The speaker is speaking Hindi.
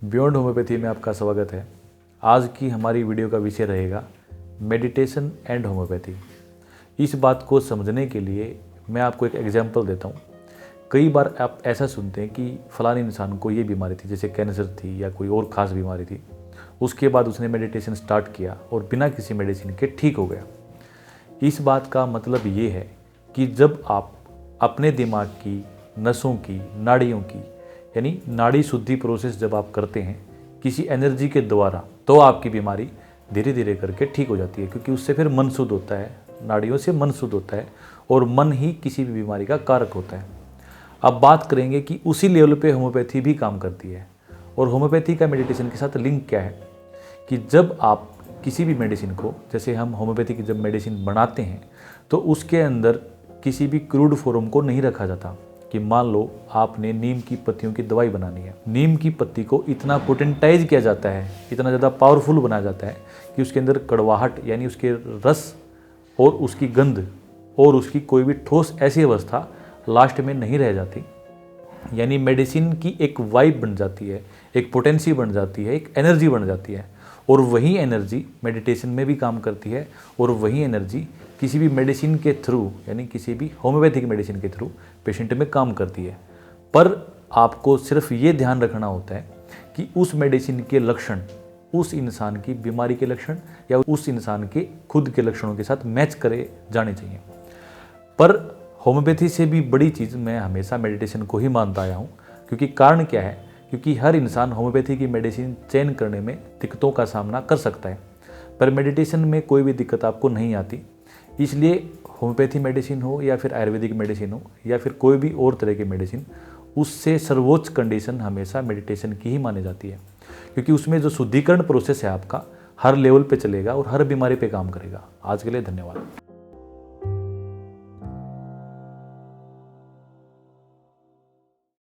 बियॉन्ड होम्योपैथी में आपका स्वागत है। आज की हमारी वीडियो का विषय रहेगा मेडिटेशन एंड होम्योपैथी। इस बात को समझने के लिए मैं आपको एक एग्जांपल देता हूँ। कई बार आप ऐसा सुनते हैं कि फलाने इंसान को ये बीमारी थी, जैसे कैंसर थी या कोई और ख़ास बीमारी थी, उसके बाद उसने मेडिटेशन स्टार्ट किया और बिना किसी मेडिसिन के ठीक हो गया। इस बात का मतलब ये है कि जब आप अपने दिमाग की नसों की, नाड़ियों की, यानी नाड़ी शुद्धि प्रोसेस जब आप करते हैं किसी एनर्जी के द्वारा, तो आपकी बीमारी धीरे धीरे करके ठीक हो जाती है, क्योंकि उससे फिर मन शुद्ध होता है, नाड़ियों से मन शुद्ध होता है और मन ही किसी भी बीमारी का कारक होता है। अब बात करेंगे कि उसी लेवल पे होम्योपैथी भी काम करती है। और होम्योपैथी का मेडिटेशन के साथ लिंक क्या है कि जब आप किसी भी मेडिसिन को, जैसे हम होम्योपैथी की जब मेडिसिन बनाते हैं तो उसके अंदर किसी भी क्रूड फॉर्म को नहीं रखा जाता। कि मान लो आपने नीम की पत्तियों की दवाई बनानी है, नीम की पत्ती को इतना पोटेंटाइज किया जाता है, इतना ज़्यादा पावरफुल बनाया जाता है कि उसके अंदर कड़वाहट यानी उसके रस और उसकी गंध और उसकी कोई भी ठोस ऐसी अवस्था लास्ट में नहीं रह जाती। यानी मेडिसिन की एक वाइब बन जाती है, एक पोटेंसी बन जाती है, एक एनर्जी बन जाती है। और वही एनर्जी मेडिटेशन में भी काम करती है और वही एनर्जी किसी भी मेडिसिन के थ्रू, यानी किसी भी होम्योपैथिक मेडिसिन के थ्रू पेशेंट में काम करती है। पर आपको सिर्फ ये ध्यान रखना होता है कि उस मेडिसिन के लक्षण उस इंसान की बीमारी के लक्षण या उस इंसान के खुद के लक्षणों के साथ मैच करे जाने चाहिए। पर होम्योपैथी से भी बड़ी चीज़ मैं हमेशा मेडिटेशन को ही मानता आया हूँ, क्योंकि कारण क्या है, क्योंकि हर इंसान होम्योपैथी की मेडिसिन चयन करने में दिक्कतों का सामना कर सकता है, पर मेडिटेशन में कोई भी दिक्कत आपको नहीं आती। इसलिए होम्योपैथी मेडिसिन हो या फिर आयुर्वेदिक मेडिसिन हो या फिर कोई भी और तरह की मेडिसिन, उससे सर्वोच्च कंडीशन हमेशा मेडिटेशन की ही मानी जाती है, क्योंकि उसमें जो शुद्धिकरण प्रोसेस है आपका हर लेवल पे चलेगा और हर बीमारी पे काम करेगा। आज के लिए धन्यवाद।